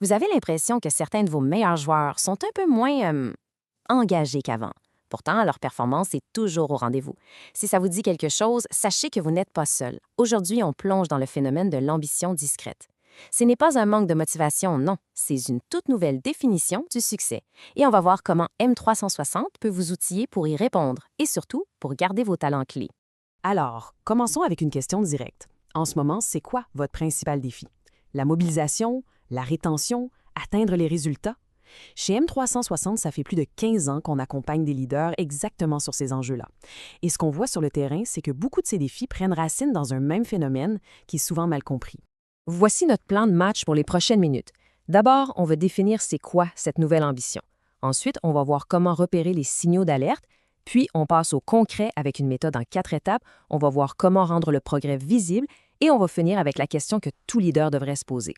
Vous avez l'impression que certains de vos meilleurs joueurs sont un peu moins engagés qu'avant. Pourtant, leur performance est toujours au rendez-vous. Si ça vous dit quelque chose, sachez que vous n'êtes pas seul. Aujourd'hui, on plonge dans le phénomène de l'ambition discrète. Ce n'est pas un manque de motivation, non, c'est une toute nouvelle définition du succès. Et on va voir comment M360 peut vous outiller pour y répondre et surtout pour garder vos talents clés. Alors, commençons avec une question directe. En ce moment, c'est quoi votre principal défi? La mobilisation, la rétention, atteindre les résultats? Chez M360, ça fait plus de 15 ans qu'on accompagne des leaders exactement sur ces enjeux-là. Et ce qu'on voit sur le terrain, c'est que beaucoup de ces défis prennent racine dans un même phénomène qui est souvent mal compris. Voici notre plan de match pour les prochaines minutes. D'abord, on va définir c'est quoi cette nouvelle ambition. Ensuite, on va voir comment repérer les signaux d'alerte. Puis, on passe au concret avec une méthode en 4 étapes. On va voir comment rendre le progrès visible et on va finir avec la question que tout leader devrait se poser.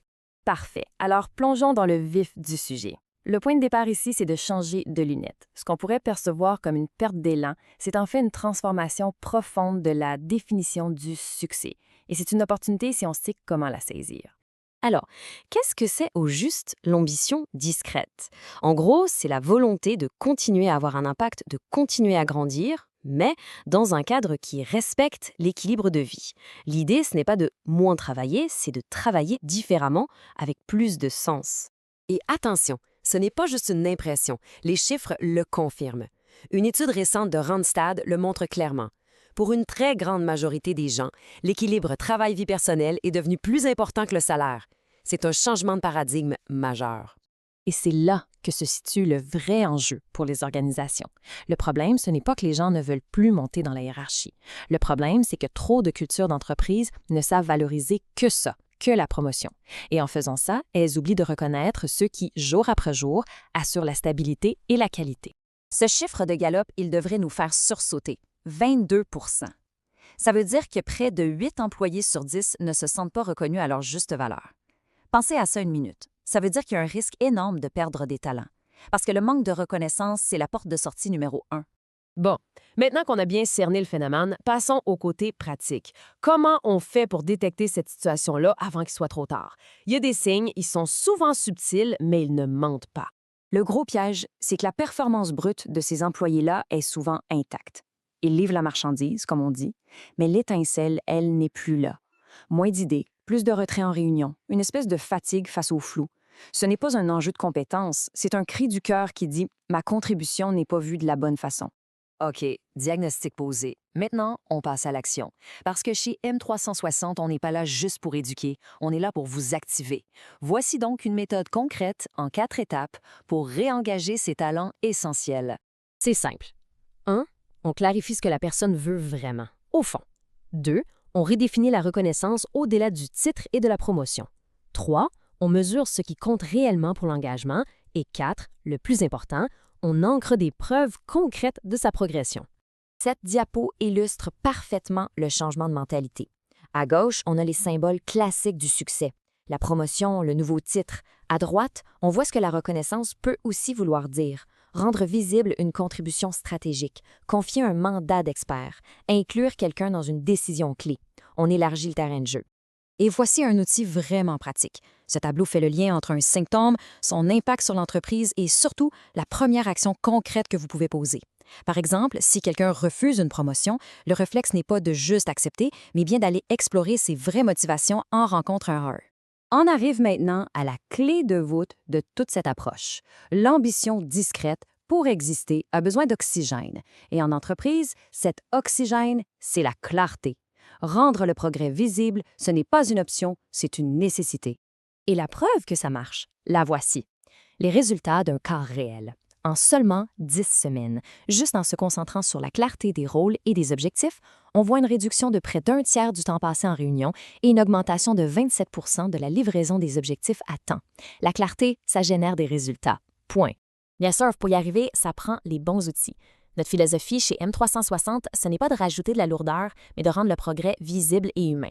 Parfait. Alors, plongeons dans le vif du sujet. Le point de départ ici, c'est de changer de lunettes. Ce qu'on pourrait percevoir comme une perte d'élan, c'est en fait une transformation profonde de la définition du succès. Et c'est une opportunité si on sait comment la saisir. Alors, qu'est-ce que c'est au juste l'ambition discrète? En gros, c'est la volonté de continuer à avoir un impact, de continuer à grandir, mais dans un cadre qui respecte l'équilibre de vie. L'idée, ce n'est pas de moins travailler, c'est de travailler différemment, avec plus de sens. Et attention, ce n'est pas juste une impression, les chiffres le confirment. Une étude récente de Randstad le montre clairement. Pour une très grande majorité des gens, l'équilibre travail-vie personnelle est devenu plus important que le salaire. C'est un changement de paradigme majeur. Et c'est là que se situe le vrai enjeu pour les organisations. Le problème, ce n'est pas que les gens ne veulent plus monter dans la hiérarchie. Le problème, c'est que trop de cultures d'entreprise ne savent valoriser que ça, que la promotion. Et en faisant ça, elles oublient de reconnaître ceux qui, jour après jour, assurent la stabilité et la qualité. Ce chiffre de Gallup, il devrait nous faire sursauter. 22 %. Ça veut dire que près de 8 employés sur 10 ne se sentent pas reconnus à leur juste valeur. Pensez à ça une minute. Ça veut dire qu'il y a un risque énorme de perdre des talents. Parce que le manque de reconnaissance, c'est la porte de sortie numéro 1. Bon, maintenant qu'on a bien cerné le phénomène, passons au côté pratique. Comment on fait pour détecter cette situation-là avant qu'il soit trop tard? Il y a des signes, ils sont souvent subtils, mais ils ne mentent pas. Le gros piège, c'est que la performance brute de ces employés-là est souvent intacte. Ils livrent la marchandise, comme on dit, mais l'étincelle, elle, n'est plus là. Moins d'idées, plus de retrait en réunion, une espèce de fatigue face au flou. Ce n'est pas un enjeu de compétence, c'est un cri du cœur qui dit « ma contribution n'est pas vue de la bonne façon ». OK, diagnostic posé. Maintenant, on passe à l'action. Parce que chez M360, on n'est pas là juste pour éduquer, on est là pour vous activer. Voici donc une méthode concrète en 4 étapes pour réengager ses talents essentiels. C'est simple. 1. On clarifie ce que la personne veut vraiment, au fond. 2. On redéfinit la reconnaissance au-delà du titre et de la promotion. 3. On mesure ce qui compte réellement pour l'engagement. Et 4. Le plus important, on ancre des preuves concrètes de sa progression. Cette diapo illustre parfaitement le changement de mentalité. À gauche, on a les symboles classiques du succès. La promotion, le nouveau titre. À droite, on voit ce que la reconnaissance peut aussi vouloir dire. Rendre visible une contribution stratégique, confier un mandat d'expert, inclure quelqu'un dans une décision clé. On élargit le terrain de jeu. Et voici un outil vraiment pratique. Ce tableau fait le lien entre un symptôme, son impact sur l'entreprise et surtout la première action concrète que vous pouvez poser. Par exemple, si quelqu'un refuse une promotion, le réflexe n'est pas de juste accepter, mais bien d'aller explorer ses vraies motivations en rencontre un heure. On arrive maintenant à la clé de voûte de toute cette approche. L'ambition discrète, pour exister, a besoin d'oxygène. Et en entreprise, cet oxygène, c'est la clarté. Rendre le progrès visible, ce n'est pas une option, c'est une nécessité. Et la preuve que ça marche, la voici. Les résultats d'un cas réel. En seulement 10 semaines, juste en se concentrant sur la clarté des rôles et des objectifs, on voit une réduction de près d'un tiers du temps passé en réunion et une augmentation de 27 % de la livraison des objectifs à temps. La clarté, ça génère des résultats. Point. Bien sûr, pour y arriver, ça prend les bons outils. Notre philosophie chez M360, ce n'est pas de rajouter de la lourdeur, mais de rendre le progrès visible et humain.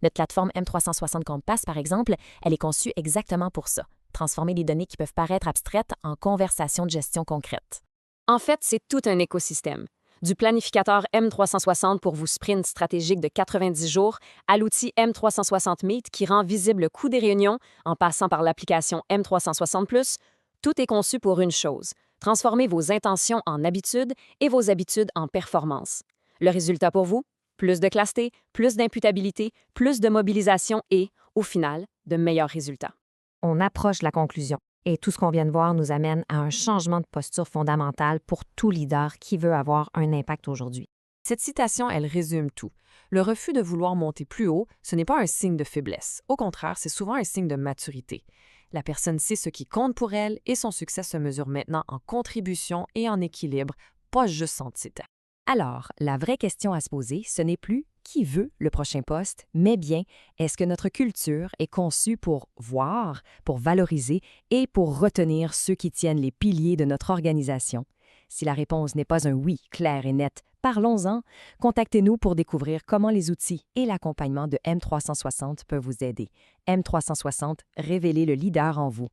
Notre plateforme M360 Compass, par exemple, elle est conçue exactement pour ça. Transformer les données qui peuvent paraître abstraites en conversations de gestion concrètes. En fait, c'est tout un écosystème. Du planificateur M360 pour vos sprints stratégiques de 90 jours à l'outil M360 Meet qui rend visible le coût des réunions en passant par l'application M360+, tout est conçu pour une chose, transformer vos intentions en habitudes et vos habitudes en performance. Le résultat pour vous? Plus de clarté, plus d'imputabilité, plus de mobilisation et, au final, de meilleurs résultats. On approche de la conclusion. Et tout ce qu'on vient de voir nous amène à un changement de posture fondamentale pour tout leader qui veut avoir un impact aujourd'hui. Cette citation, elle résume tout. Le refus de vouloir monter plus haut, ce n'est pas un signe de faiblesse. Au contraire, c'est souvent un signe de maturité. La personne sait ce qui compte pour elle et son succès se mesure maintenant en contribution et en équilibre, pas juste en titre. Alors, la vraie question à se poser, ce n'est plus qui veut le prochain poste, mais bien est-ce que notre culture est conçue pour voir, pour valoriser et pour retenir ceux qui tiennent les piliers de notre organisation? Si la réponse n'est pas un oui clair et net, parlons-en. Contactez-nous pour découvrir comment les outils et l'accompagnement de M360 peuvent vous aider. M360, révélez le leader en vous.